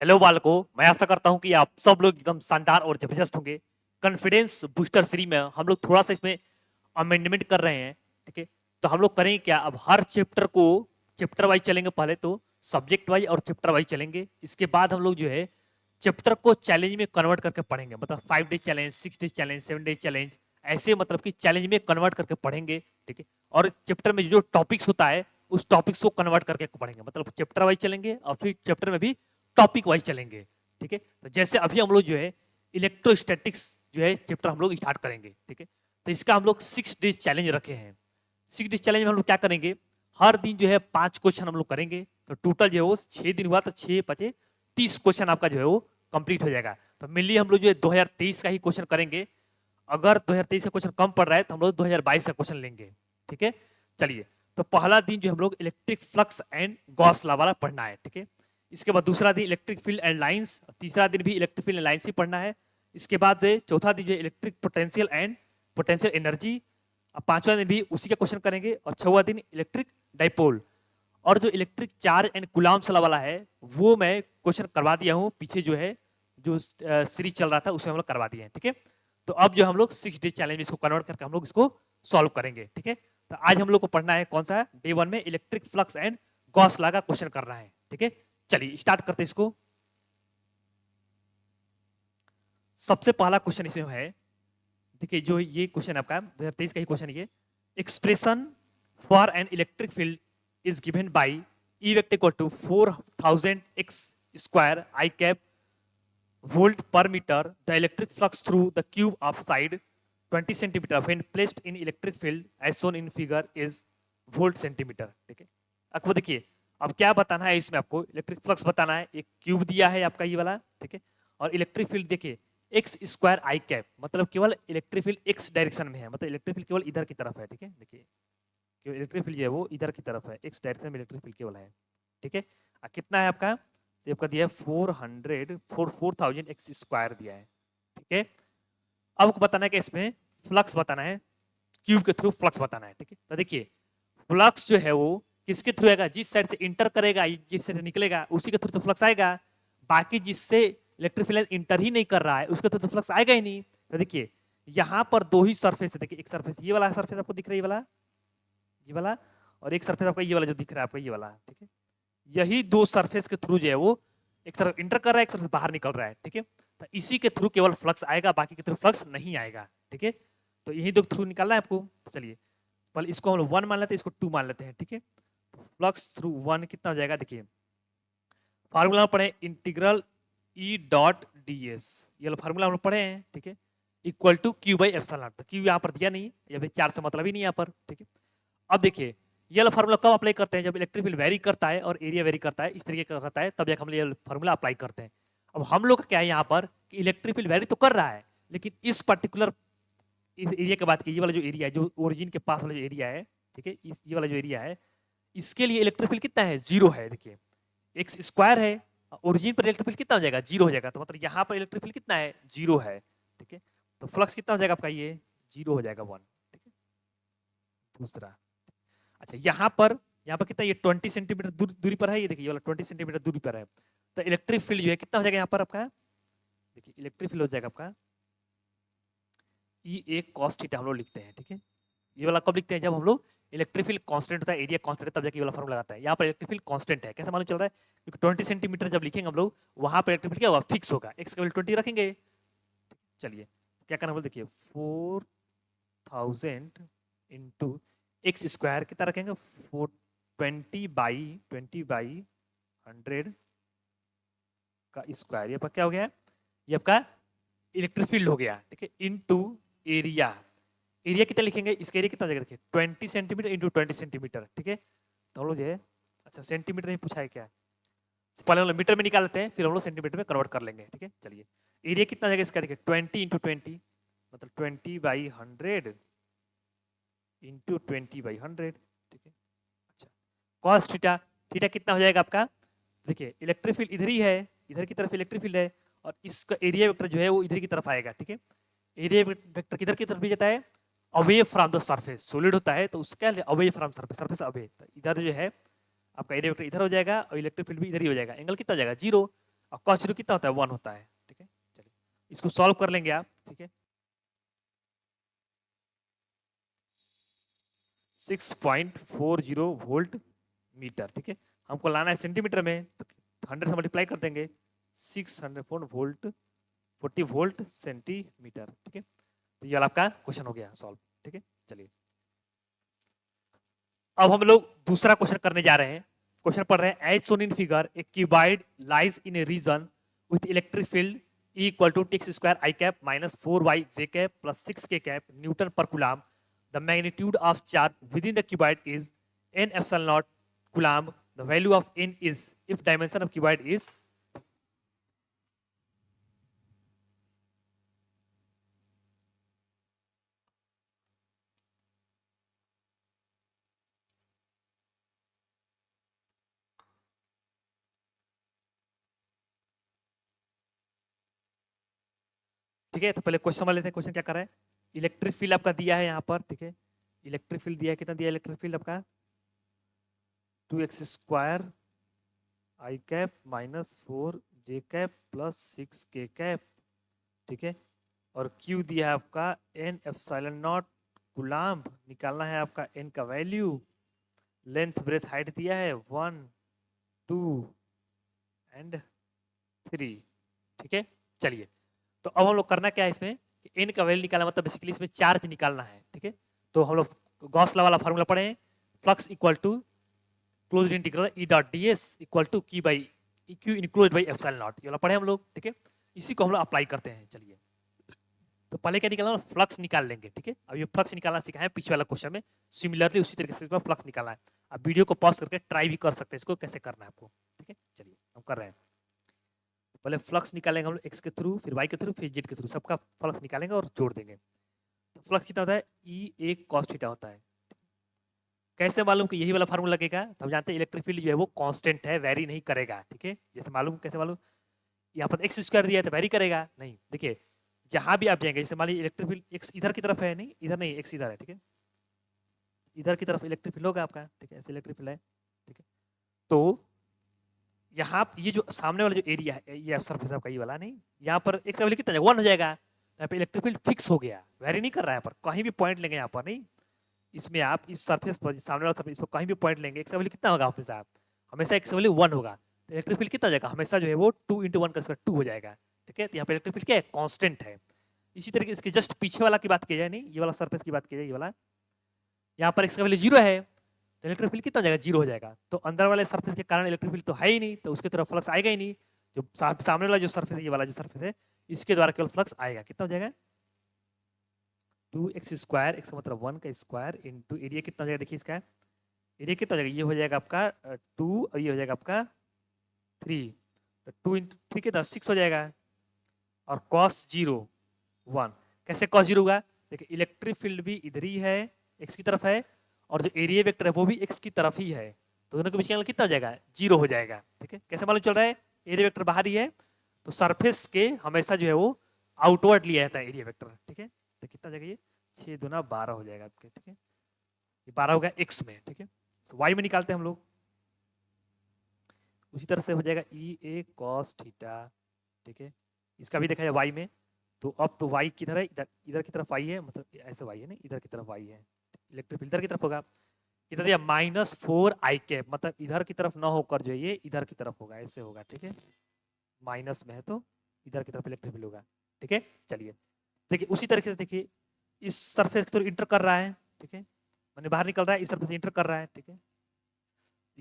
Hello बालकों, मैं आशा करता हूं कि आप सब लोग एकदम शानदार और जबरदस्त होंगे। कॉन्फिडेंस बूस्टर सीरीज में हम लोग थोड़ा सा इसमें अमेंडमेंट कर रहे हैं। ठीक है, तो हम लोग करेंगे क्या, अब हर चैप्टर को चैप्टर वाइज चलेंगे। पहले तो सब्जेक्ट वाइज और चैप्टर वाइज चलेंगे। इसके बाद हम लोग जो है चैप्टर को चैलेंज में कन्वर्ट करके पढ़ेंगे, मतलब 5 days challenge, 6 days challenge, 7 days challenge, ऐसे मतलब कि चैलेंज में कन्वर्ट करके पढ़ेंगे। ठीक है, और चैप्टर में जो टॉपिक्स होता है उस टॉपिक्स को कन्वर्ट करके पढ़ेंगे, मतलब चैप्टर वाइज चलेंगे और फिर चैप्टर में भी टॉपिक वाइज चलेंगे। ठीक है, तो जैसे अभी हम लोग जो है इलेक्ट्रोस्टैटिक्स जो है चैप्टर हम लोग स्टार्ट करेंगे। ठीक है, तो इसका हम लोग 6 डेज चैलेंज रखे हैं। 6 डेज चैलेंज में हम लोग क्या करेंगे, हर दिन जो है 5 क्वेश्चन हम लोग करेंगे। तो टोटल जो है वो 6 दिन हुआ, तो 6 5 30 क्वेश्चन आपका जो है वो कंप्लीट हो जाएगा। तो मेनली हम लोग जो है 2023 का ही क्वेश्चन करेंगे। अगर 2023 का क्वेश्चन कम पड़ रहा है तो हम लोग 2022 का क्वेश्चन लेंगे। ठीक है, चलिए। तो पहला दिन जो हम लोग electric flux and Gauss law वाला पढ़ना है। ठीक है, इसके बाद दूसरा दिन इलेक्ट्रिक फील्ड एंड लाइंस, तीसरा दिन भी इलेक्ट्रिक फील्ड एंड लाइंस ही पढ़ना है। इसके बाद से चौथा दिन जो है electric potential and potential energy, पांचवा दिन भी उसी का क्वेश्चन करेंगे, और छठवां दिन इलेक्ट्रिक डाइपोल। और जो इलेक्ट्रिक चार्ज एंड कूलम्ब वाला है वो मैं क्वेश्चन करवा दिया हूँ पीछे, जो है जो सीरीज चल रहा था उसमें हम लोग करवा दिए हैं। ठीक है, तो अब जो हम लोग 6 डे चैलेंज में इसको कन्वर्ट करके हम लोग इसको सॉल्व करेंगे। ठीक है, तो आज हम लोग को पढ़ना है कौन सा, डे 1 में electric flux and Gauss law का क्वेश्चन करना है। ठीक है, चलिए स्टार्ट करते हैं इसको। सबसे पहला क्वेश्चन इसमें है, देखिए जो ये क्वेश्चन आपका 2023 का ही क्वेश्चन, ये expression for an electric field is given by E vector equal to 4000 x square I cap volt per meter. The electric flux through the cube of side 20 centimeter when placed in electric field as shown in figure is volt centimeter. ठीक है, आपको देखिए अब क्या बताना है इसमें, आपको इलेक्ट्रिक फ्लक्स बताना है। एक क्यूब दिया है आपका ये वाला। ठीक है, और इलेक्ट्रिक फील्ड देखिए एक्स स्क्वायर आई कैप, मतलब केवल इलेक्ट्रिक फील्ड एक्स डायरेक्शन में है, मतलब इलेक्ट्रिक फील्ड केवल इधर की तरफ है। ठीक है, देखिए केवल इलेक्ट्रिक फील्ड जो है वो इधर की तरफ है, एक्स डायरेक्शन में इलेक्ट्रिक फील्ड केवल है। ठीक है, कितना है आपका, तो आपका दिया है 4000 एक्स स्क्वायर दिया है। ठीक है, अब आपको बताना है कि इसमें फ्लक्स बताना है, क्यूब के थ्रू फ्लक्स बताना है। ठीक है, तो देखिए फ्लक्स जो है वो किसके थ्रू आएगा, जिस साइड से इंटर करेगा जिस साइड से निकलेगा उसी के थ्रू तो फ्लक्स आएगा। बाकी जिससे इलेक्ट्रिक फील्ड इंटर ही नहीं कर रहा है उसके थ्रू तो फ्लक्स आएगा ही नहीं। तो देखिए यहाँ पर दो ही सरफेस है, देखिए एक सरफेस ये वाला सरफेस आपको दिख रहा है, ये वाला, और एक सरफेस आपका ये वाला जो दिख रहा है आपका ये वाला। ठीक है, यही दो सरफेस के थ्रू जो है वो एक तरफ इंटर कर रहा है, एक तरफ बाहर निकल रहा है। ठीक है, तो इसी के थ्रू केवल फ्लक्स आएगा, बाकी के थ्रू फ्लक्स नहीं आएगा। ठीक है, तो यही दो थ्रू निकालना है आपको। तो चलिए पहले इसको हम लोग 1 मान लेते हैं, इसको 2 मान लेते हैं। ठीक है, तो फ्लक्स थ्रू 1 कितना हो जाएगा, देखिए फार्मूला पढ़े integral E dot d s, ये फार्मूला हम लोग पढ़े हैं। ठीक है, equal to q by epsilon naught, तो क्यू यहाँ पर दिया नहीं, या फिर 4 से मतलब ही नहीं यहाँ पर। ठीक है, अब देखिए ये वाला फार्मूला कब अप्लाई करते हैं, जब इलेक्ट्रिक फील्ड वेरी करता है और एरिया वेरी करता है, इस तरीके का रहता है, तब जाकर हम ये फार्मूला अप्लाई करते हैं। अब हम लोग क्या है यहाँ पर कि इलेक्ट्रिक फील्ड वेरी तो कर रहा है, लेकिन इस पर्टिकुलर इस एरिया की बात की, ये वाला जो एरिया है जो ओरिजिन के पास वाला जो एरिया है, ठीक है, ये वाला जो एरिया है इसके लिए इलेक्ट्रिक फील्ड कितना है, 0 है। देखिए एक्स स्क्वायर है, ओरिजिन पर इलेक्ट्रिक फील्ड कितना हो जाएगा, 0 हो जाएगा, तो मतलब यहाँ पर इलेक्ट्रिक फील्ड कितना है, 0 है। ठीक है, तो फ्लक्स कितना हो जाएगा आपका, ये 0 हो जाएगा 1। ठीक है, दूसरा, अच्छा यहाँ पर कितना, ये 20 सेंटीमीटर दूरी पर है, ये देखिए ये वाला 20 सेंटीमीटर दूरी पर है। तो इलेक्ट्रिक फील्ड जो है कितना हो जाएगा यहाँ पर आपका, देखिए इलेक्ट्रिक फील्ड हो जाएगा आपका ई एक कॉस थीटा हम लोग लिखते हैं। ठीक है, ये वाला कब लिखते हैं, जब हम लोग इलेक्ट्रिक फील्ड कांस्टेंट होता है, एरिया कांस्टेंट है, तब जाके ये वाला फॉर्मूला लगाता है। यहाँ पर इलेक्ट्रिक फील्ड कांस्टेंट है, कैसे मालूम चल रहा है, क्योंकि 20 सेंटीमीटर जब लिखेंगे हम लोग वहां पर इलेक्ट्रिक फील्ड क्या होगा, फिक्स होगा, एक्स का वैल्यू 20 रखेंगे। चलिए क्या करना बोल, देखिए 4000 इंटू एक्स स्क्वायर कितना रखेंगे, 20/100 का स्क्वायर, ये आपका क्या हो गया, ये आपका इलेक्ट्रिक फील्ड हो गया। ठीक है, इनटू एरिया, एरिया कितना लिखेंगे, इसका एरिया कितना हो जाएगा, देखिए 20 सेंटीमीटर इंटू 20 सेंटीमीटर। ठीक है, तो हम लोग जो है, अच्छा सेंटीमीटर नहीं पूछा है क्या, पहले हम लोग मीटर में निकाल लेते हैं, फिर हम लोग सेंटीमीटर में कन्वर्ट कर लेंगे। ठीक है, चलिए एरिया कितना हो जाएगा इसका, देखिए 20 इंटू 20 मतलब 20/100 इंटू 20/100। ठीक है, अच्छा कॉस थीटा, थीटा कितना हो जाएगा आपका, देखिए इलेक्ट्रिक फील्ड इधर ही है, इधर की तरफ इलेक्ट्रिक फील्ड है, और इसका एरिया वेक्टर जो है वो इधर की तरफ आएगा। ठीक है, एरिया वेक्टर किधर की तरफ भी जाता है, away from the surface, solid होता है तो उसका away from surface, surface away, तो इधर जो है आपका एरिया वेक्टर इधर हो जाएगा और इलेक्ट्रिक फील्ड भी इधर ही हो जाएगा, एंगल कितना हो जाएगा 0। और cos 0 कितना होता है 1 होता है। ठीक है, चलिए इसको सॉल्व कर लेंगे आप। ठीक है, 6.40 वोल्ट मीटर। ठीक है, हमको लाना है सेंटीमीटर में, तो 100 से मल्टीप्लाई कर देंगे, 600 वोल्ट 40 वोल्ट सेंटीमीटर। ठीक है, तो ये वाला आपका क्वेश्चन हो गया सॉल्व। ठीक है, चलिए अब हम लोग दूसरा क्वेश्चन करने जा रहे हैं। क्वेश्चन पढ़ रहे हैं, as shown in figure a cuboid lies in a region with electric field E equal to x square I cap minus 4y j cap plus 6k cap Newton per coulomb. The magnitude of charge within the cuboid is n epsilon naught coulomb. The value of n is if dimension of cuboid is ठीक है। तो पहले question में लेते हैं। Question क्या कर रहा है, इलेक्ट्रिक फील्ड आपका दिया है यहाँ पर। ठीक है, इलेक्ट्रिक फील्ड दिया है, कितना दिया इलेक्ट्रिक फील्ड आपका 2x square I cap minus 4j cap plus 6k cap. ठीक है, और Q दिया है आपका n एप्सिलॉन नॉट कूलम्ब, निकालना है आपका n का वैल्यू। लेंथ ब्रेथ हाइट दिया है 1 2 एंड 3। ठीक है, चलिए तो अब हम लोग करना क्या है इसमें कि n का वैल्यू निकालना, मतलब बेसिकली इसमें चार्ज निकालना है। ठीक है, तो हम लोग गॉस लॉ वाला फार्मूला पढ़े हैं, flux equal to closed integral E dot ds equal to Q enclosed by epsilon naught, ये वाला पढ़े हम लोग। ठीक है, इसी को हम लोग अप्लाई करते हैं। चलिए तो पहले क्या निकालना, फ्लक्स निकाल लेंगे। ठीक है, अब ये फ्लक्स निकालना सीखा है पिछले वाला क्वेश्चन में, सिमिलरली उसी तरीके से इसमें फ्लक्स निकालना है। आप वीडियो को पॉज करके ट्राई भी कर सकते हैं इसको कैसे करना है आपको। ठीक है, चलिए हम कर रहे हैं। पहले फ्लक्स निकालेंगे हम लोग एक्स के थ्रू, फिर वाई के थ्रू, फिर जेड के थ्रू, सबका फ्लक्स निकालेंगे और जोड़ देंगे। तो फ्लक्स कितना होता है, ई एक कॉस थीटा होता है। कैसे मालूम कि यही वाला फार्मूला लगेगा, तो हम जानते हैं इलेक्ट्रिक फील्ड जो है वो कांस्टेंट है, वेरी नहीं करेगा। ठीक है, जैसे मालूम, कैसे मालूम, यहाँ पर एक्स स्क्वायर दिया है तो वेरी करेगा नहीं। देखिए जहां भी आप जाएंगे, जैसे मान लीजिए इलेक्ट्रिक फील्ड एक्स इधर की तरफ है, नहीं इधर नहीं, एक्स इधर है। ठीक है, इधर की तरफ इलेक्ट्रिक फील्ड होगा आपका। ठीक है, ऐसे इलेक्ट्रिक फील्ड है। ठीक है, तो यहाँ ये जो सामने वाला जो एरिया है, ये सरफेस आपका ये वाला, नहीं यहाँ पर एक वैल्यू कितना 1 हो जाएगा। यहाँ पे इलेक्ट्रिक फील्ड फिक्स हो गया, वेरी नहीं कर रहा है। पर कहीं भी पॉइंट लेंगे यहाँ पर, नहीं इसमें आप इस सरफेस पर, सामने वाला सरफेस पर कहीं भी पॉइंट लेंगे, एक्स वैल्यू कितना होगा हमेशा, आप हमेशा एक्स वैल्यू 1 होगा। तो इलेक्ट्रिक फील्ड कितना हो जाएगा, हमेशा जो है वो 2 × 1 का 2 हो जाएगा। ठीक है, तो यहाँ पे इलेक्ट्रिक फील्ड क्या है, कांस्टेंट है। इसी तरीके इसके जस्ट पीछे वाला की बात की जाए, नहीं ये वाला सरफेस की बात की जाए, ये वाला, यहाँ पर एक्स वैल्यू 0 है, तो इलेक्ट्रिक फील्ड कितना हो जाएगा, 0 हो जाएगा। तो अंदर वाले सरफेस के कारण इलेक्ट्रिक फील्ड तो है ही नहीं, तो उसके तरफ फ्लक्स आएगा ही नहीं। जो सामने वाला जो सरफेस है, ये वाला जो सरफेस है, इसके द्वारा केवल फ्लक्स आएगा। कितना हो जाएगा 2x स्क्वायर, एक्स का मतलब 1 का स्क्वायर इंटू एरिया कितना हो जाएगा, देखिए इसका एरिया कितना हो जाएगा, ये हो जाएगा आपका 2 और ये हो जाएगा आपका 3, तो 2 इंटू 3 कितना 6 हो जाएगा। और cos 0 1, कैसे cos 0 होगा, देखिए इलेक्ट्रिक फील्ड भी इधर ही है, एक्स की तरफ है, और जो एरिया वेक्टर है वो भी एक्स की तरफ ही है, तो दोनों के बीच का एंगल कितना हो जाएगा 0 हो जाएगा। ठीक है, कैसे मालूम चल रहा है, एरिया वेक्टर बाहर ही है, तो सरफेस के हमेशा जो है वो आउटवर्ड लिया जाता है एरिया वेक्टर। ठीक है, तो कितना जाएगा ये 6 दूना 12 हो जाएगा आपके। ठीक है, ये 12 हो गया एक्स में। ठीक है, तो वाई में निकालते हैं हम लोग, उसी तरह से हो जाएगा ई ए कॉस थीटा। ठीक है, इसका भी देखा जाए वाई में, तो अब तो वाई किधर है, इधर इधर की तरफ वाई है, मतलब ऐसे वाई है ना, इधर की तरफ वाई है, इलेक्ट्रिक फील्ड इधर की तरफ होगा। इधर दिया -4 आई कैप, मतलब इधर की तरफ ना होकर जो ये इधर की तरफ होगा, ऐसे होगा। ठीक है, माइनस में है तो इधर की तरफ इलेक्ट्रिक फील्ड होगा। ठीक है, चलिए देखिए उसी तरीके से देखिए इस सरफेस की तरफ इंटर कर रहा है। ठीक है, मैंने बाहर निकल रहा है, इस सरफेस इंटर कर रहा है। ठीक है,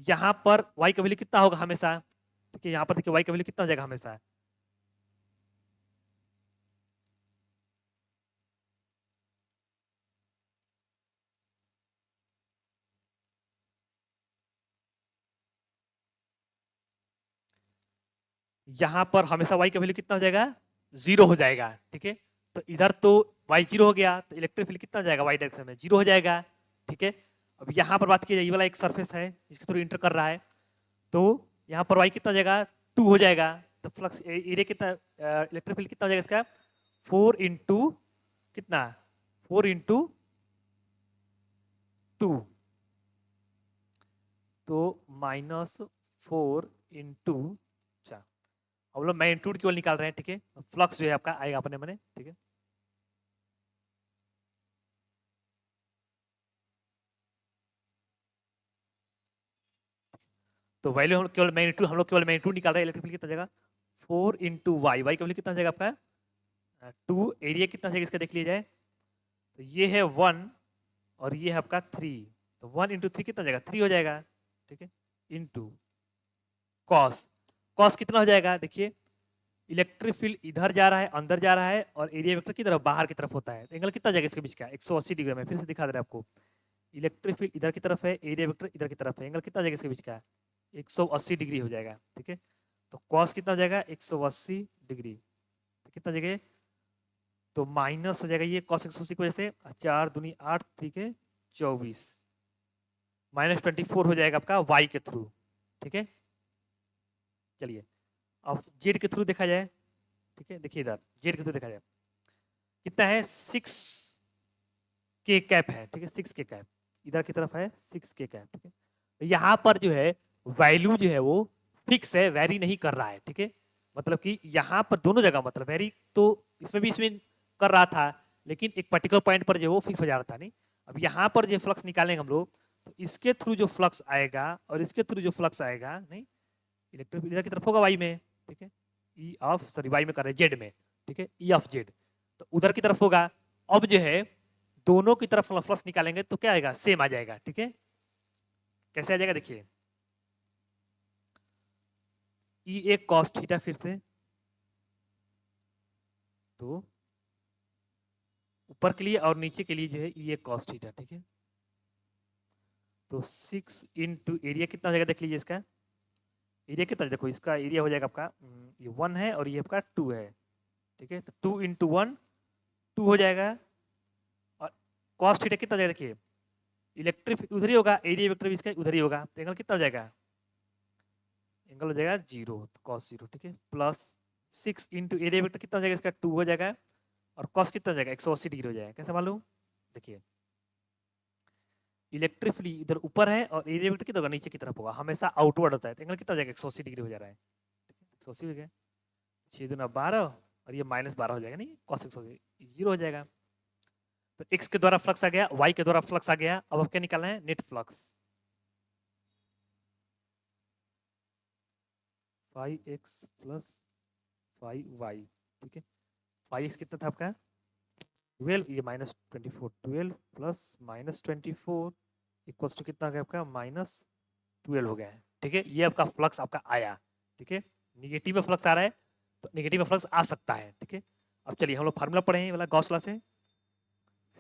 यहाँ पर y का वैल्यू कितना होगा हमेशा, देखिए यहाँ पर देखिए y का वैल्यू कितना हो जाएगा हमेशा, यहाँ पर हमेशा y का वैल्यू कितना हो जाएगा 0 हो जाएगा। ठीक है, तो इधर तो y 0 हो गया, तो इलेक्ट्रिक फील्ड कितना हो जाएगा y डायरेक्शन में 0 हो जाएगा। ठीक है, अब यहाँ पर बात की जाए, ये वाला एक सरफेस है जिसके थ्रू इंटर कर रहा है, तो यहाँ पर y कितना हो जाएगा 2 हो जाएगा। तो फ्लक्स एरिया कितना, इलेक्ट्रिक फील्ड कितना हो जाएगा इसका 4 इंटू कितना 4 इंटू 2, तो -4 इंटू, अच्छा अब लोग मैग्नीट्यूड केवल निकाल रहे हैं, ठीक है। फ्लक्स जो है आपका आएगा अपने मने, ठीक है। तो वैल्यू हम केवल मैग्नीट्यूड, हम लोग केवल मैग्नीट्यूड निकाल रहे हैं। इलेक्ट्रिक फील्ड कितना जाएगा 4 इंटू वाई, वाई का वैल्यू कितना जाएगा आपका 2, एरिया कितना जाएगा इसका देख लिया जाए। तो ये है 1 और ये है आपका 3, तो 1 इंटू 3 कितना जाएगा 3 हो जाएगा, ठीक है। इंटू कॉस, कॉस कितना हो जाएगा देखिए, इलेक्ट्रिक फील्ड इधर जा रहा है, अंदर जा रहा है, और एरिया वेक्टर की तरफ बाहर की तरफ होता है। तो एंगल कितना जाएगा इसके बीच का 180 डिग्री में, फिर से दिखा दे रहे हैं आपको। इलेक्ट्रिक फील्ड इधर की तरफ है, एरिया वेक्टर इधर की तरफ है, एंगल कितना जाएगा इसके बीच का 180 डिग्री हो जाएगा, ठीक है। तो कॉस कितना हो जाएगा 180 डिग्री, तो कितना जगह, तो माइनस हो जाएगा ये कॉस 180 की वजह से, 4 दूनी 8, ठीक है 24, -24 हो जाएगा आपका वाई के थ्रू, ठीक है। चलिए अब जेड के थ्रू देखा जाए, ठीक है। देखिए इधर जेड के थ्रू देखा जाए कितना है 6 के कैप है, ठीक है 6 के कैप इधर की तरफ है, 6 के कैप, ठीक है। तो यहाँ पर जो है वैल्यू जो है वो फिक्स है, वेरी नहीं कर रहा है, ठीक है। मतलब कि यहाँ पर दोनों जगह मतलब वेरी तो इसमें भी इसमें कर रहा था, लेकिन एक पर्टिकुलर पॉइंट पर जो वो फिक्स हो जा रहा था नहीं। अब यहाँ पर जो फ्लक्स निकालेंगे हम लोग, तो इसके थ्रू जो फ्लक्स आएगा और इसके थ्रू जो फ्लक्स आएगा नहीं, इलेक्ट्रिक इधर की तरफ होगा वाई में, ठीक है। ई ऑफ सॉरी वाई में कर रहे हैं जेड में, ठीक है ई ऑफ जेड, तो उधर की तरफ होगा। अब जो है दोनों की तरफ फ्लक्स निकालेंगे तो क्या आएगा सेम आ जाएगा, ठीक है। कैसे आ जाएगा देखिए, ई एक कॉस थीटा, फिर से तो ऊपर के लिए और नीचे के लिए जो है ई एक कॉस थीटा, ठीक है। तो 6 इंटू एरिया कितना हो जाएगा देख लीजिए इसका, एरिया कितना देखो इसका एरिया हो जाएगा आपका ये 1 है और ये आपका 2 है, ठीक है। तो 2 इंटू 1 2 हो जाएगा, और कॉस थीटा कितना जाएगा देखिए, इलेक्ट्रिक उधर ही होगा, एरिया वेक्टर भी इसका उधर ही होगा, तो एंगल कितना हो जाएगा, एंगल हो जाएगा 0, कॉस 0, ठीक है। प्लस 6 इंटू एरिया वेक्टर कितना हो जाएगा इसका 2 हो जाएगा, और कॉस कितना हो जाएगा 180 डिग्री हो जाएगा। कैसे मालूम देखिए, इलेक्ट्रिक फील्ड इधर ऊपर है और एरिया वेक्टर कितना होगा नीचे की तरफ होगा, हमेशा आउटवर्ड होता है, तो एंगल कितना हो जाएगा 180 डिग्री हो जा रहा है, 180 हो गया, 6 दूना 12 और ये -12 हो जाएगा, नहीं कॉस 180 0 हो जाएगा। तो x के द्वारा फ्लक्स आ गया, y के द्वारा फ्लक्स आ गया, अब क्या निकालना है net flux, 5x plus 5y, ठीक है। 5x कितना था आपका 12, ये -24, 12 प्लस -24 इक्वल्स टू कितना आ गया आपका -12 हो गया है, ठीक है। ये आपका फ्लक्स आपका आया, ठीक है। निगेटिव में फ्लक्स आ रहा है तो निगेटिव में फ्लक्स आ सकता है, ठीक है। अब चलिए हम लोग फार्मूला पढ़े हैं वाला गॉस लॉ से,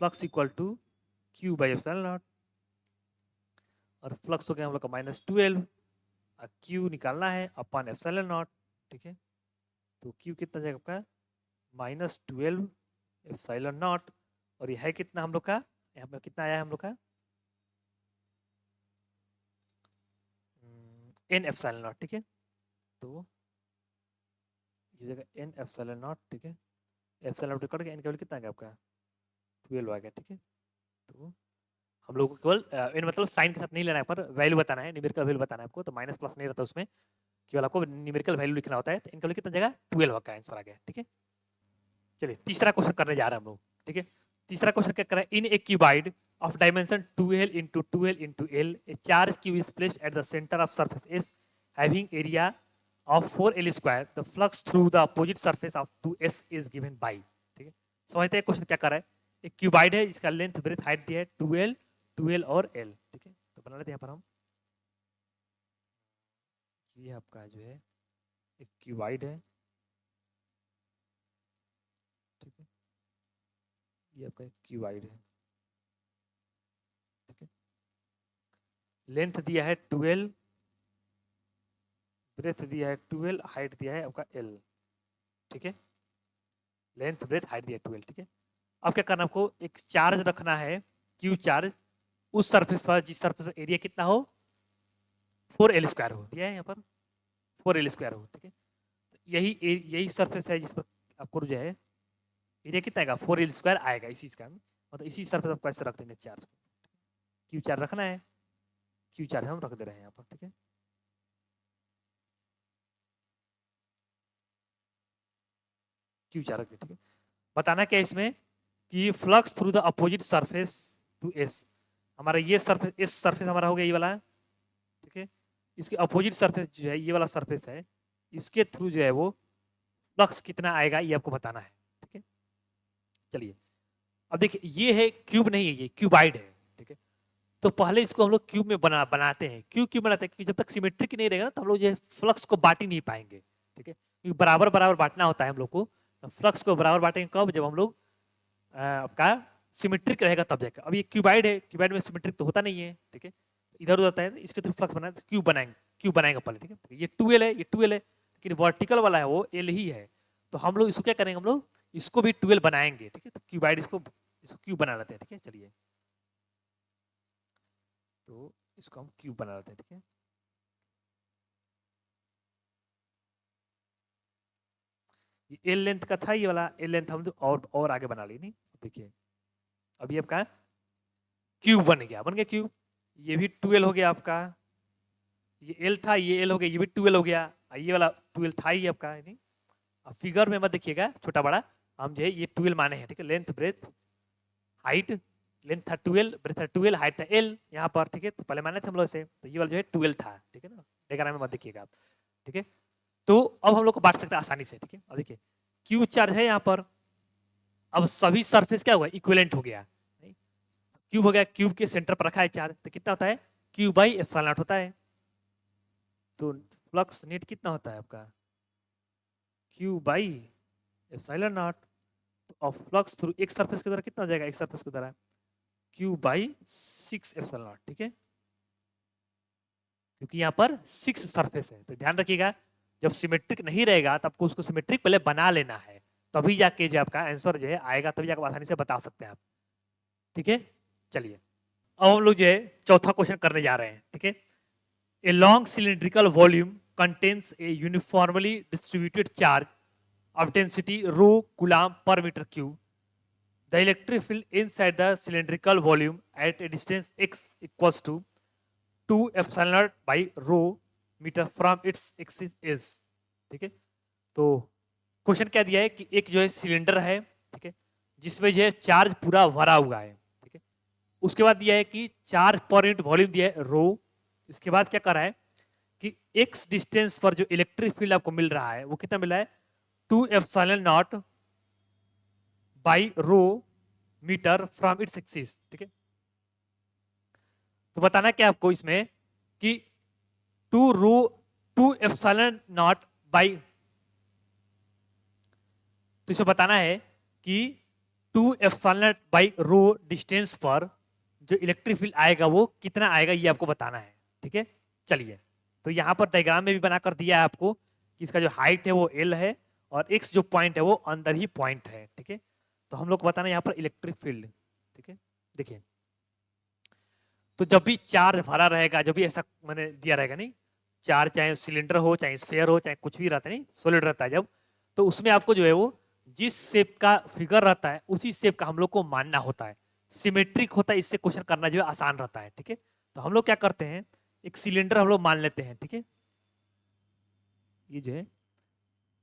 flux equal to q by epsilon naught, और फ्लक्स हो गया हम लोग का -12, क्यू निकालना है अपन एप्सिलॉन नॉट, ठीक है। तो क्यू कितना जाएगा आपका -12 एप्सिलॉन नॉट, और ये है कितना हम लोग का, यहाँ पे कितना आया है हम लोग का n एप्सिलॉन नॉट, ठीक है। तो ये जगह n एप्सिलॉन नॉट, ठीक है। एप्सिलॉन नॉट कट के n केवल कितना आ गया आपका 12 आ गया, ठीक है। तो हम लोग को केवल n मतलब साइन के साथ नहीं लेना है, पर वैल्यू बताना है, न्यूमेरिकल वैल्यू बताना है आपको, तो माइनस प्लस नहीं रहता उसमें, केवल आपको न्यूमेरिकल वैल्यू लिखना होता है। तो n केवल कितना जगह 12 का आंसर आ गया, ठीक है। चलिए तीसरा क्वेश्चन करने जा रहे हैं हम लोग, ठीक है। तीसरा क्वेश्चन क्या कर रहा है, इन ए cuboid of dimension 2l into 2l into l, a charge q is placed at the center of surface S having area of 4l square. The flux through the opposite surface of 2s is given by, ठीक है। समझते हैं question क्या कर रहा है, एक cuboid है जिसका लेंथ ब्रेथ हाइट दिया है 2l 2l और l, ठीक है। तो बना लेते हैं यहाँ पर हम, ये आपका जो है एक क्यूबाइड है, ठीक है। ये आपका एक क्यूबाइड है, ठीक है। लेंथ दिया है 12, ब्रेथ दिया है 12, हाइट दिया है आपका l, ठीक है। लेंथ ब्रेथ हाइट दिया 12, ठीक है। अब क्या करना आपको, एक चार्ज रखना है क्यू चार्ज उस सरफेस पर जिस सरफेस पर एरिया कितना हो 4l स्क्वायर हो, दिया है यहाँ पर 4l स्क्वायर हो, ठीक है। यही यही सरफेस है जिस पर आपको जो है एरिया कितना आएगा 4l स्क्वायर आएगा, इसी का मतलब इसी सरफेस पर कैसे रख देंगे चार्ज को, क्यू चार्ज रखना है, क्यू चार्ज हम रख दे रहे हैं यहाँ पर, ठीक है। क्यू चार्ज, ठीक है। बताना क्या इसमें कि flux through the opposite surface to S, हमारा ये सरफेस, इस सरफेस हमारा हो गया ये वाला, ठीक है। इसके अपोजिट सरफेस जो है ये वाला सरफेस है, इसके थ्रू जो है वो फ्लक्स कितना आएगा ये आपको बताना है, ठीक है। चलिए अब देखिए ये है क्यूब नहीं है, ये क्यूबाइड है, ठीक है। तो पहले इसको हम लोग क्यूब में बनाते हैं। क्यों बनाते हैं? क्योंकि जब तक सिमेट्रिक नहीं रहेगा ना तो हम लोग ये फ्लक्स को बांट ही नहीं पाएंगे, ठीक है। क्योंकि बराबर बराबर बांटना होता है हम लोग को। तो फ्लक्स को बराबर बांटेंगे कब? जब हम लोग आपका सिमेट्रिक रहेगा तब जाकर। अब ये क्यूबाइड है, क्यूबाइड में सिमेट्रिक तो होता नहीं है, ठीक है। इधर उधर होता है, इसके थ्रू फ्लक्स बनाए तो क्यूब बनाएंगे पहले, ठीक है। ये 2L है, ये 2L है, लेकिन वर्टिकल वाला है वो L ही है। तो हम लोग इसको क्या करेंगे, हम लोग इसको भी 2L बनाएंगे, ठीक है। तो क्यूबाइड इसको क्यूब बना लेते हैं, ठीक है। चलिए तो इसको हम क्यूब बना लेते हैं, ठीक है। ये एल लेंथ का था, ये वाला एल लेंथ हम और आगे बना ली नहीं। देखिए अभी आपका क्यूब बन गया क्यूब। ये भी 2L हो गया आपका, ये एल था, ये एल हो गया, ये भी 2L हो गया, ये वाला 2L था ही आपका, नहीं। अब फिगर में मत देखिएगा छोटा बड़ा, हम जो है ये 2L माने हैं, ठीक है। लेंथ ब्रेथ हाइट, लेंथ था 2L, ब्रेथ था 2L, हाइट था L यहाँ पर, ठीक है। तो पहले माने थे हम लोग से, तो ये वाला जो है 2L था, ठीक है ना। डायग्राम में मत देखिएगा आप, ठीक है। तो अब हम लोग को बांट सकते हैं आसानी से, ठीक है। अब देखिए क्यू चार्ज है यहाँ पर, अब सभी सरफेस क्या हुआ, इक्विवेलेंट हो गया, क्यूब हो गया, क्यूब के सेंटर पर रखा है चार्ज, तो कितना होता है, क्यू बाई एप्सिलॉन नॉट होता है। तो फ्लक्स नेट कितना होता है आपका, क्यू बाई एप्सिलॉन नॉट। तो अब फ्लक्स थ्रू एक सरफेस की तरह कितना हो जाएगा, एक सरफेस की तरह क्यू बाई 6 एप्सिलॉन नॉट, ठीक है। क्योंकि यहाँ पर 6 सरफेस है, तो ध्यान रखिएगा जब सिमेट्रिक नहीं रहेगा तो आपको उसको सिमेट्रिक पहले बना लेना है, तभी जाके जो आपका आंसर जो है आएगा, तभी जाकर आसानी से बता सकते हैं आप, ठीक है। चलिए अब हम लोग जो है चौथा क्वेश्चन करने जा रहे हैं, ठीक है। A long cylindrical volume contains A uniformly distributed charge of density rho coulomb per meter cube. The electric field inside the cylindrical volume at a distance x equals to 2 epsilon naught by rho meter from its axis is, ठीक है। तो question क्या दिया है कि एक जो है सिलेंडर है, ठीक है, जिसमें जो है चार्ज पूरा भरा हुआ है, ठीक है। उसके बाद दिया है कि चार्ज पर यूनिट वॉल्यूम दिया है रो। इसके बाद क्या कर रहा है कि x डिस्टेंस पर जो इलेक्ट्रिक फील्ड आपको मिल रहा है वो कितना मिला है, 2 epsilon naught by rho metre from its axis, ठीक है। तो बताना क्या आपको इसमें कि 2 एप्सिलॉन नॉट बाई, तो इसे बताना है कि 2 epsilon naught by row distance पर जो इलेक्ट्रिक फील्ड आएगा वो कितना आएगा ये आपको बताना है, ठीक है। चलिए तो यहां पर डायग्राम में भी बनाकर दिया है आपको कि इसका जो हाइट है वो L है और x जो पॉइंट है वो अंदर ही पॉइंट है, ठीक है। तो हम लोग को बताना है यहाँ पर इलेक्ट्रिक फील्ड, ठीक है। देखिए तो जब भी चार्ज भरा रहेगा, जब भी ऐसा मैंने दिया रहेगा, नहीं चार्ज चाहे सिलेंडर हो चाहे स्फीयर हो चाहे कुछ भी रहता है, नहीं सॉलिड रहता है जब, तो उसमें आपको जो है वो जिस शेप का फिगर रहता है उसी शेप का हम लोग को मानना होता है। सिमेट्रिक होता है, इससे क्वेश्चन करना जो है आसान रहता है, ठीक है। तो हम लोग क्या करते हैं, एक सिलेंडर हम लोग मान लेते हैं, ठीक है। ये जो है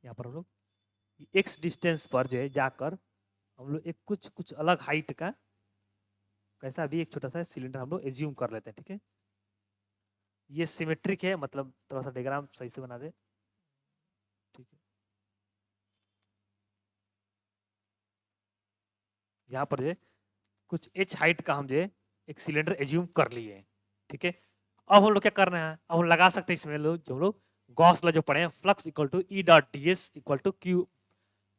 यहाँ पर हम लोग x डिस्टेंस पर जो है जाकर हम लोग एक कुछ अलग हाइट का कैसा भी एक छोटा सा सिलेंडर हम लोग एज्यूम कर लेते हैं, ठीक है। ये सिमेट्रिक है, मतलब थोड़ा सा डायग्राम सही से बना दे, ठीक है। यहाँ पर जो है कुछ h हाइट का हम जो है एक सिलेंडर एज्यूम कर लिए, ठीक है। अब हम लोग क्या करना है, अब हम लगा सकते हैं इसमें लोग जो लोग गॉस लॉ जो पढ़े हैं, flux equal to E dot ds equal to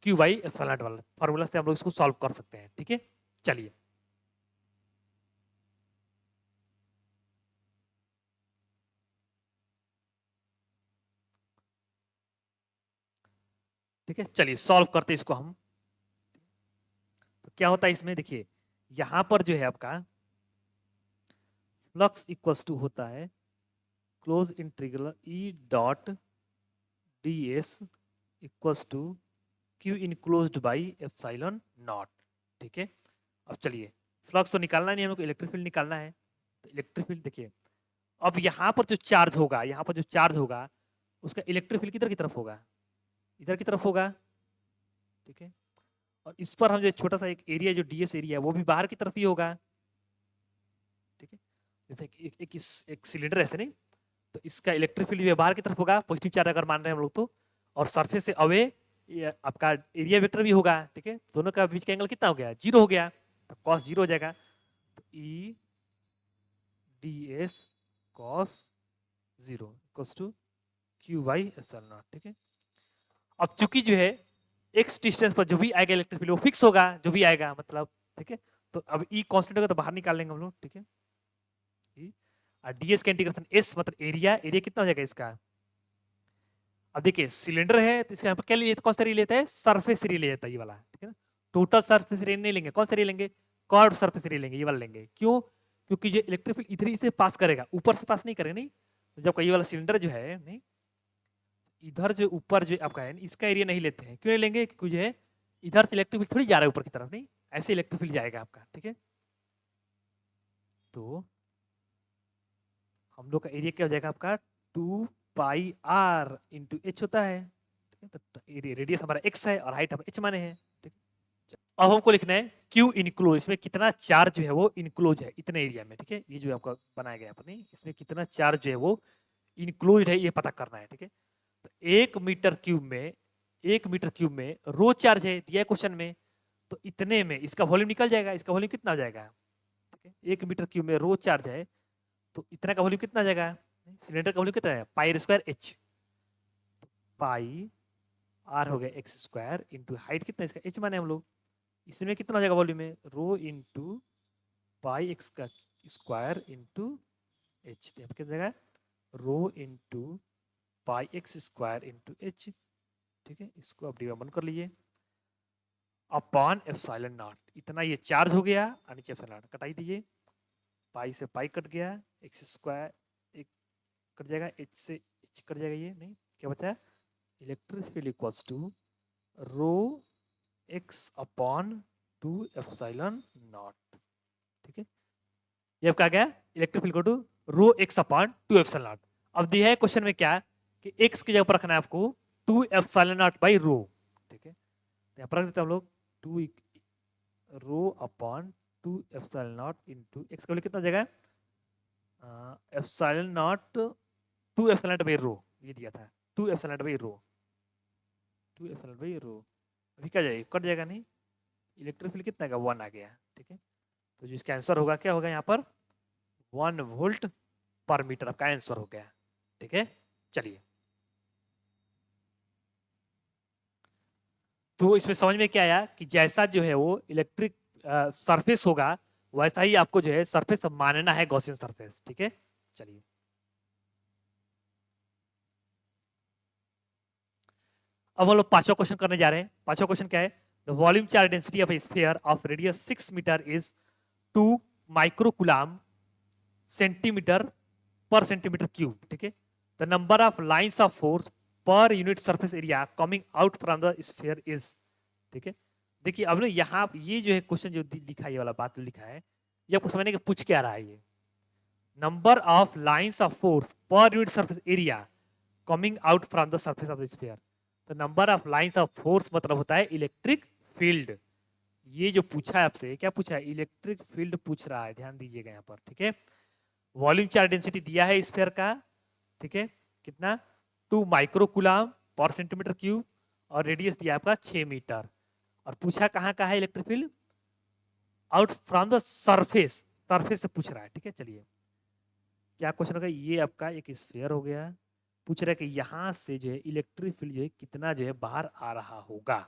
q by epsilon naught वाला फॉर्मूला से हम लोग इसको सॉल्व कर सकते हैं, ठीक है। चलिए ठीक है, चलिए सॉल्व करते इसको हम। तो क्या होता है इसमें, देखिए यहां पर जो है आपका फ्लक्स इक्वल्स टू होता है close integral E dot ds equals to q enclosed by epsilon naught, ठीक है। अब चलिए फ्लक्स तो निकालना नहीं, हमको इलेक्ट्रिक फील्ड निकालना है। तो इलेक्ट्रिक फील्ड देखिए, अब यहाँ पर जो चार्ज होगा, यहाँ पर जो चार्ज होगा उसका इलेक्ट्रिक फील्ड किधर की तरफ होगा, इधर की तरफ होगा, ठीक है। और इस पर हम जो छोटा सा एक एरिया जो डीएस एरिया है वो भी बाहर की तरफ ही होगा, ठीक है। जैसे कि एक सिलेंडर ऐसे नहीं, तो इसका इलेक्ट्रिक फील्ड बाहर की तरफ होगा, पॉजिटिव चार्ज अगर मान रहे हैं हम लोग तो, और सरफेस से अवे आपका एरिया वेक्टर भी होगा, ठीक है। दोनों का बीच का एंगल कितना हो गया, 0 हो गया, तो कॉस 0 हो जाएगा, तो E d s cos 0 equals to q by epsilon naught, ठीक है। अब चूंकि जो है एक्स डिस्टेंस पर जो भी आएगा इलेक्ट्रिक फील्ड वो फिक्स होगा, जो भी आएगा मतलब, ठीक है। तो अब ई कांस्टेंट होगा तो बाहर निकाल लेंगे हम लोग, ठीक है। और डीएस का इंटीग्रेशन एस मतलब एरिया, एरिया कितना हो जाएगा इसका, अब देखिए सिलेंडर है तो इसका यहाँ पर क्या ले लेते, कौन सा एरिया लेता है, सरफेस एरिया ले लेता है ये वाला, ठीक है ना। टोटल सरफेस एरिया नहीं लेंगे, कौन सा एरिया लेंगे, कर्व सरफेस एरिया लेंगे, ये वाला लेंगे। क्यों, क्योंकि ये इलेक्ट्रिक फील्ड इधर ही से पास करेगा, ऊपर से पास नहीं करेगा, नहीं। तो जब ये वाला सिलेंडर जो है नहीं, इधर जो ऊपर जो आपका है इसका एरिया नहीं लेते हैं, क्यों नहीं लेंगे, क्योंकि जो है इधर से इलेक्ट्रिक फील्ड थोड़ी जा रहा है ऊपर की तरफ, नहीं, ऐसे इलेक्ट्रिक फील्ड जाएगा आपका, ठीक है। तो हम लोग का एरिया क्या हो जाएगा आपका, 2πr इंटू एच होता है, ठीक है। तो रेडियस हमारा x है और हाइट हम h माने हैं, ठीक है। अब हमको लिखना है Q इनक्लोज, इसमें कितना चार्ज जो है वो इनक्लोज है इतने एरिया में, ठीक है। ये जो आपका बनाया गया अपने, इसमें कितना चार्ज जो है वो इनक्लोज है ये पता करना है, ठीक है। तो 1 मीटर क्यूब में रो चार्ज है दिया है क्वेश्चन में, तो इतने में इसका वॉल्यूम निकल जाएगा, इसका वॉल्यूम कितना हो जाएगा, ठीक है। 1 मीटर क्यूब में रो चार्ज है तो इतना का वॉल्यूम कितना आ जाएगा, सिलेंडर का वॉल्यूम कितना है, pi square h, pi r हो गया एक्स स्क्वायर इंटू हाइट कितना इसका एच माने हम लोग, इसमें कितना हो जाएगा वॉल्यूम में, रो इंटू पाई एक्स का स्क्वायर इंटू एच, कितना जाएगा, rho into pi X square into H, ठीक है। इसको आप डिवाइड कर लीजिए अपॉन एप्सिलॉन नॉट, इतना ये चार्ज हो गया और नीचे एप्सिलॉन नॉट कटाई दीजिए, पाई से पाई कट गया, एक्स स्क्वायर एक कट जाएगा, एच से एच कट जाएगा, ये नहीं क्या बचा, electric field equals to rho x upon 2 epsilon naught, ठीक है। ये आपका क्या, electric field equal to rho x upon 2 epsilon naught. अब दिया है क्वेश्चन में क्या कि एक्स की जगह पर रखना है आपको 2 एप्सिलॉन नॉट बाई रो, ठीक है। तो यहाँ पर रख देते हैं हम लोग 2 rho upon 2 epsilon not into x का वैल्यू कितना हो जाएगा, epsilon not 2 epsilon naught by रो, ये दिया था 2 epsilon naught by row, 2 epsilon naught by रो, अभी क्या जाएगा, कट जाएगा, नहीं, इलेक्ट्रिक फील्ड कितना का 1 आ गया, ठीक है। तो जो इसका आंसर होगा क्या होगा यहाँ पर 1 वोल्ट पर मीटर आपका आंसर हो गया, ठीक है। चलिए, तो इसमें समझ में क्या आया कि जैसा जो है वो इलेक्ट्रिक सरफेस होगा वैसा ही आपको जो है सरफेस मानना है गॉसियन सरफेस, ठीक है। चलिए, अब हम लोग पांचवा क्वेश्चन करने जा रहे हैं। पांचवा क्वेश्चन क्या है, the volume charge density of a sphere of radius 6 metre is 2 microcoulomb centimetre per centimetre cube, ठीक है। The number of lines of force per unit surface area coming out from the sphere is, ठीक है। देखिए अब ना यहाँ ये जो है क्वेश्चन जो लिखा है, ये वाला बात जो लिखा है ये आपको समझने के पूछ क्या रहा है, ये number of lines of force per unit surface area coming out from the surface of the sphere. तो number of lines of force मतलब होता है इलेक्ट्रिक फील्ड। ये जो पूछा है आपसे, क्या पूछा है, इलेक्ट्रिक फील्ड पूछ रहा है, ध्यान दीजिएगा यहाँ पर, ठीक है। वॉल्यूम चार्ज डेंसिटी दिया है स्फीयर का, ठीक है, कितना 2 माइक्रोकुलाम पर सेंटीमीटर क्यूब, और रेडियस दिया आपका 6 मीटर, और पूछा कहाँ का है electric field, out from the surface, surface से पूछ रहा है, ठीक है। चलिए, क्या क्वेश्चन होगा, ये आपका एक स्फीयर हो गया, पूछ रहा है कि यहाँ से जो है इलेक्ट्रिक फील्ड जो है कितना जो है बाहर आ रहा होगा,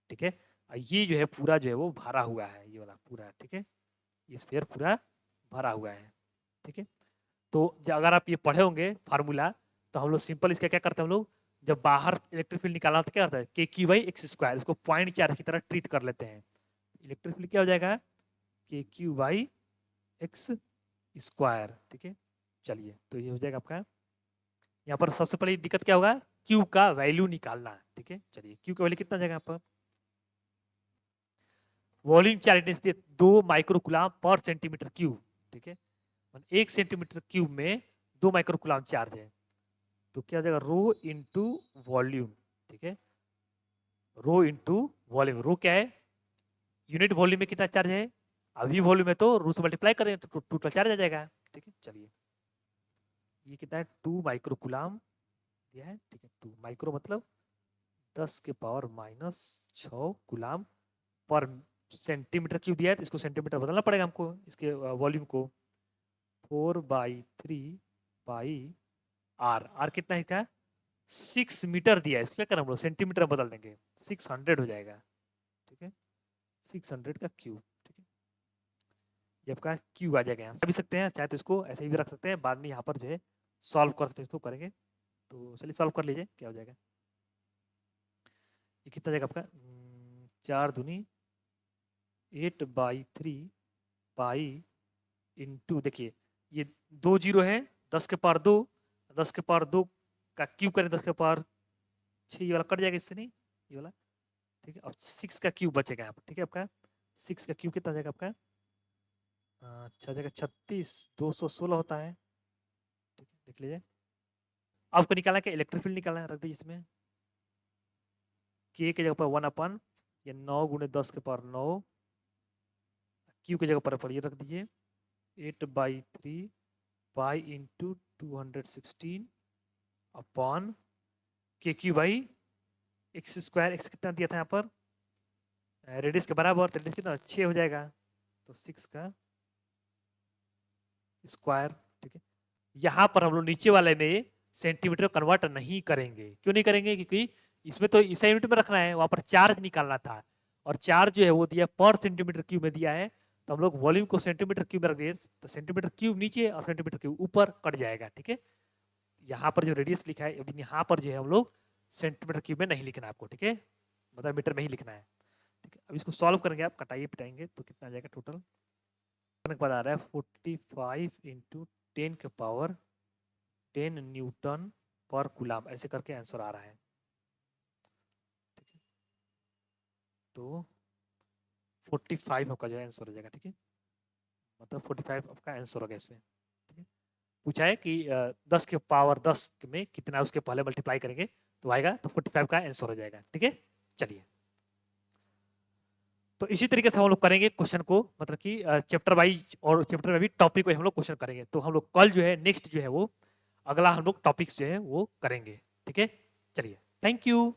ठीक है। ये जो है पूरा जो है वो भरा हुआ है, ये वाला पूरा, ठीक है, ये स्फीयर पूरा भरा हुआ है, ठीक है। तो अगर आप ये पढ़े होंगे फार्मूला, तो हम लोग सिंपल इसका क्या करते हैं, हम लोग जब बाहर इलेक्ट्रिक फील्ड निकालना तो क्या करता है, के क्यू बाई एक्स स्क्वायर, इसको पॉइंट चार्ज की तरह ट्रीट कर लेते हैं। इलेक्ट्रिक फील्ड क्या हो जाएगा, के क्यू बाई एक्स स्क्वायर, ठीक है। चलिए, तो ये हो जाएगा आपका, यहाँ पर सबसे पहले दिक्कत क्या होगा, क्यू का वैल्यू निकालना, ठीक है। चलिए, क्यू का वैल्यू कितना जाएगा यहाँ पर, वॉल्यूम चार्ज डेंसिटी 2 माइक्रोकुलाम पर सेंटीमीटर क्यूब, ठीक है। 1 सेंटीमीटर क्यूब में 2 माइक्रोकुलाम चार्ज है, तो क्या हो जाएगा रो इंटू वॉल्यूम, ठीक है, रो इंटू वॉल्यूम, रो क्या है, यूनिट वॉल्यूम में कितना चार्ज है, अभी वॉल्यूम में तो रो से मल्टीप्लाई करें तो टोटल चार्ज आ जाएगा। ठीक है, चलिए ये कितना है 2 माइक्रोकुलाम दिया है। ठीक है, 2 माइक्रो मतलब 10⁻⁻6 गुलाम पर सेंटीमीटर क्यूब दिया है, तो इसको सेंटीमीटर बदलना पड़ेगा हमको, इसके वॉल्यूम को। 4/3 बाई आर कितना है क्या, 6 मीटर दिया है, इसको क्या करें हम लोग सेंटीमीटर में बदल देंगे, 600 हो जाएगा। ठीक है, 600 का क्यूब। ठीक है, ये आपका क्यूब आ जाएगा, यहाँ भी सकते हैं, चाहे तो इसको ऐसे ही भी रख सकते हैं, बाद में यहाँ पर जो है सॉल्व कर सकते हैं, इसको करेंगे। तो चलिए सॉल्व कर लीजिए क्या हो जाएगा। ये कितना जाएगा आपका, 4×8/3 देखिए ये 2 जीरो है, 10⁻2, 10⁻2 का क्यूब करें 10⁻6, ये वाला कट जाएगा इससे, नहीं ये वाला। ठीक है, अब 6 का क्यूब बचेगा यहाँ पर। ठीक है, आपका 6 का क्यूब कितना जाएगा आपका, अच्छा जाएगा 36, 216 होता है। ठीक है, देख लीजिए। आपको निकालना क्या, इलेक्ट्रिक फील्ड निकालना है, रख दीजिए इसमें के जगह पर 1/, ये 9×10⁻9, क्यू की जगह पर ये रख दीजिए 8/3 पाई × 216 अपॉन KQ/x², x कितना दिया था यहाँ पर, रेडियस के बराबर, तो रेडियस कितना 6 हो जाएगा, तो 6 का स्क्वायर। ठीक है, यहाँ पर हम लोग नीचे वाले में सेंटीमीटर कन्वर्ट नहीं करेंगे, क्यों नहीं करेंगे, क्योंकि इसमें तो इस यूनिट में रखना है, वहां पर चार्ज निकालना था, और चार्ज जो है वो दिया पर सेंटीमीटर क्यूब में दिया है, तो हम लोग वॉल्यूम को सेंटीमीटर क्यूब में रख दिए, तो सेंटीमीटर क्यूब नीचे और सेंटीमीटर क्यूब ऊपर कट जाएगा। ठीक है, यहाँ पर जो रेडियस लिखा है, अभी यहाँ पर जो है हम लोग सेंटीमीटर क्यूब में नहीं लिखना है आपको। ठीक है, मतलब मीटर में ही लिखना है। ठीक है, अब इसको सॉल्व करेंगे, आप कटाइए पिटाएंगे तो कितना आ जाएगा टोटल, करने के बाद आ रहा है 45 × 10⁻10 न्यूटन पर कूलम, ऐसे करके आंसर आ रहा है। ठीक है, तो 45 आपका जो है आंसर हो जाएगा। ठीक है, मतलब 45 आपका आंसर हो गया इसमें। ठीक है, पूछा है कि 10⁻10 में कितना उसके पहले मल्टीप्लाई करेंगे तो आएगा, तो 45 का आंसर हो जाएगा। ठीक है, चलिए तो इसी तरीके से हम लोग करेंगे क्वेश्चन को, मतलब कि चैप्टर वाइज, और चैप्टर में भी टॉपिक को हम लोग क्वेश्चन करेंगे। तो हम लोग कल जो है नेक्स्ट जो है वो अगला हम लोग टॉपिक्स जो है वो करेंगे। ठीक है, चलिए, थैंक यू।